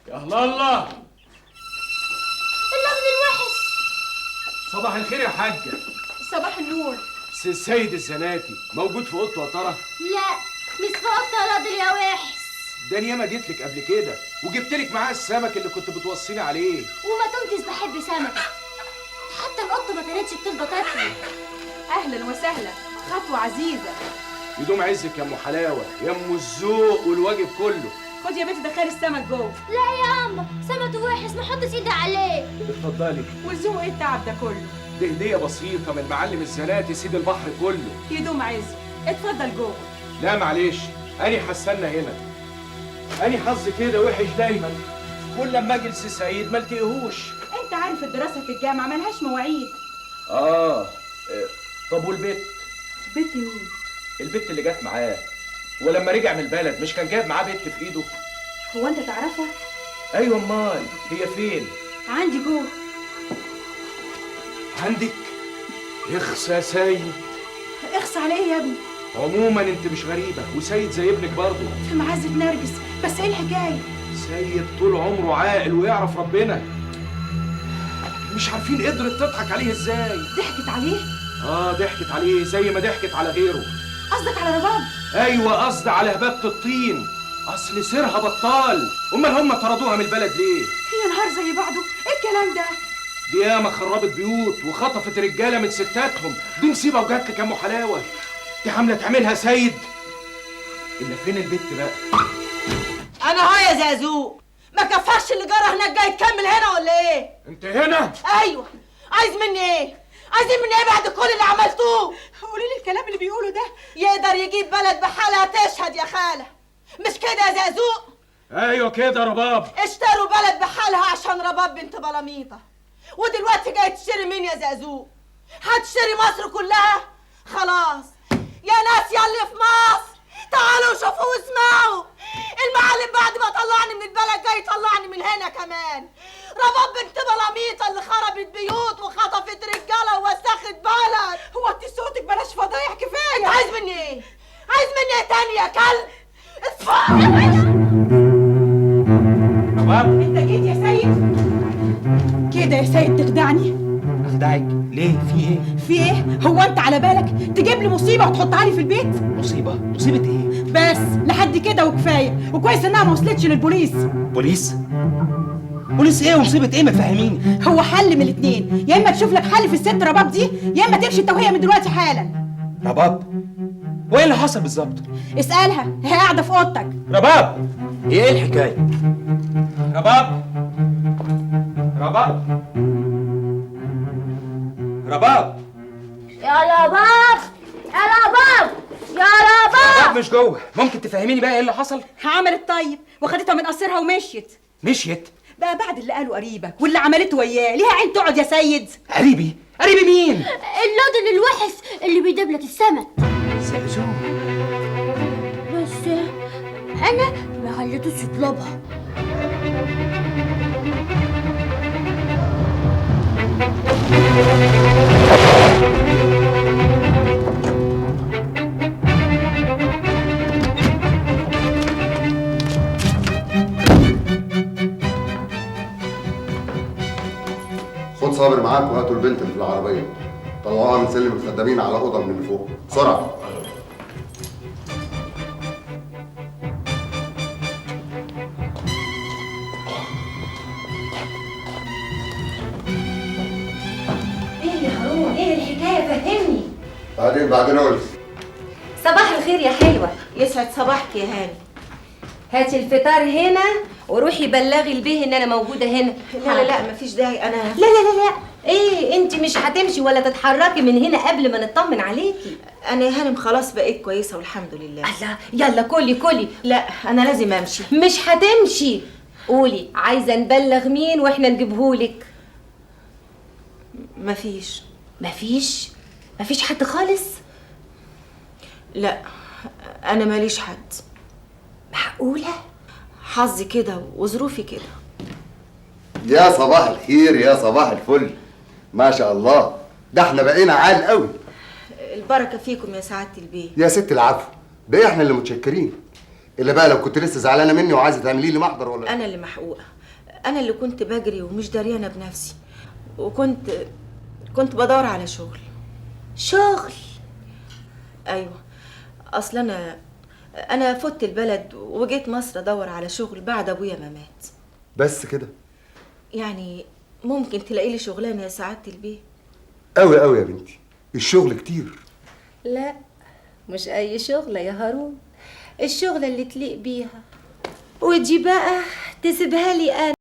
يا الله الله، الابن الوحش. صباح الخير يا حاجة. صباح النور. السيد الزناتي موجود في اوضته يا ترى؟ لا مش في اوضته الراجل يا وحش. ده انا ياما جيت لك قبل كده وجبت لك معاه السمك اللي كنت بتوصيني عليه. وما كنتش بحب سمك، حتى القطه ما كانتش بترضى تاكله. اهلا وسهلا، خطوه عزيزه. يدوم عزك يا ام حلاوه، يا ام الذوق والواجب كله. خد يا بنت دخلي السمك جوه. لا يا اما سمك وحش ما حطش ايدي عليه. اتفضلي. والذوق ايه التعب ده كله؟ دي هديه بسيطه من معلم الزناتي سيد البحر كله. يدوم عز، اتفضل جوه. لا معلش، أنا هستنى هنا. أنا حظي كده وحش دايما، كل لما اجي سعيد ما التقيهوش. انت عارف الدراسه في الجامعه ملهاش مواعيد. طب والبت؟ بنت مين؟ البت اللي جت معاه، ولما رجع من البلد مش كان جايب معاه بنت في ايده؟ هو انت تعرفها؟ ايوه امال، هي فين؟ عندي جوه. عندك؟ اخس يا سيد. اخص على ايه يا ابني؟ عموما انت مش غريبه، وسيد زي ابنك برضه. في معزه نرجس، بس ايه الحكايه؟ سيد طول عمره عاقل ويعرف ربنا. مش عارفين قدرت تضحك عليه ازاي. ضحكت عليه؟ ضحكت عليه زي ما ضحكت على غيره. قصدك على رباب؟ ايوه قصدي على هبابة الطين، اصل سيرها بطال. امال هم طردوها من البلد ليه؟ هي نهار زي بعضه، ايه الكلام ده؟ دي ياما خربت بيوت وخطفت رجاله من ستاتهم، دي مصيبه وجات لك يا ام حلاوه. دي عامله تعملها سيد. الا فين البت بقى؟ انا ها يا زازوق، ما كفاش اللي جرى هناك جاي تكمل هنا ولا ايه؟ انت هنا؟ ايوه. عايز مني ايه؟ عايزين مني ايه بعد كل اللي عملتوه؟ قولي لي الكلام اللي بيقوله ده. يقدر يجيب بلد بحالها تشهد يا خاله، مش كده يا زازوق؟ ايوه كده رباب. اشتروا بلد بحالها عشان رباب بنت بلاميطه، ودلوقتي جاي تشتري مين يا زازوق؟ هتشتري مصر كلها؟ خلاص يا ناس ياللي في مصر تعالوا شوفوا واسمعوا، المعلم بعد ما طلعني من البلد جاي يطلعني من هنا كمان. رباب بنت بلاميطه اللي خربت بيوت وخطفت رجاله ووسخت بلد. هو انت صوتك بلاش فضايح كفايه. انت عايز مني ايه؟ عايز مني ايه تاني يا كلب؟ اتفضل. رباب انت جيت يا سيد كده يا سيد تخدعني؟ اخدعك ليه؟ في ايه؟ في ايه؟ هو انت على بالك تجيب لي مصيبه وتحطها لي في البيت؟ مصيبه؟ مصيبه ايه؟ بس لحد كده وكفايه، وكويس انها ما وصلتش للبوليس. بوليس؟ بوليس ايه ومصيبه ايه؟ ما تفهميني. هو حل من الاثنين، يا اما تشوف لك حل في الست رباب دي، يا اما تمشي انت وهي من دلوقتي حالا. رباب؟ وايه اللي حصل بالظبط؟ اسالها، هي قاعده في اوضتك. رباب؟ ايه الحكايه؟ رباب؟ رباب؟ رباب؟ يا رباب يا رباب يا رباب. رباب مش جوه، ممكن تفهميني بقى ايه اللي حصل؟ عملت طيب وخدتها من قصرها ومشيت. مشيت؟ بقى بعد اللي قاله قريبك واللي عملته وياه، ليها عين تقعد يا سيد؟ قريبي؟ قريبي مين؟ الراجل الوحش اللي بيجيب لك السمك. زازو. بس انا ما خليتوش يطلبها. خد صابر معاك وهاتوا البنت اللي في العربيه، طلعوها من سلم الخدامين على اوضه من اللي فوق بسرعه. ايه يا هارون؟ ايه الحكايه؟ فهمني. بعدين اقول. صباح الخير يا حلوه. يسعد صباحك يا هاني. هاتي الفطار هنا وروحي بلغي البيه ان انا موجوده هنا. لا مفيش داعي. انا لا ايه، انت مش هتمشي ولا تتحركي من هنا قبل ما نطمن عليكي. انا يا هانم خلاص بقيت كويسه والحمد لله. الله، يلا كلي. لا انا لازم امشي. مش هتمشي. قولي عايزه نبلغ مين واحنا نجيبهولك. مفيش حد خالص؟ لا انا ماليش حد. معقوله؟ حظي كده وظروفي كده. يا صباح الخير، يا صباح الفل، ما شاء الله، ده احنا بقينا عال قوي. البركه فيكم يا سعاده البيه. يا ست العفو، ده احنا اللي متشكرين. الا بقى لو كنت لسه زعلانه مني وعايزه تعملي لي محضر ولا انا اللي محقوقه، انا اللي كنت بجري ومش دريانه بنفسي، كنت بدور على شغل. شغل؟ ايوه، اصل انا فت البلد وجيت مصر ادور على شغل بعد ابويا ما مات. بس كده؟ يعني ممكن تلاقي لي شغلانه يا سعاده البيه؟ قوي قوي يا بنتي، الشغل كتير. لا مش اي شغله يا هارون، الشغله اللي تليق بيها، ودي بقى تسيبها لي انا.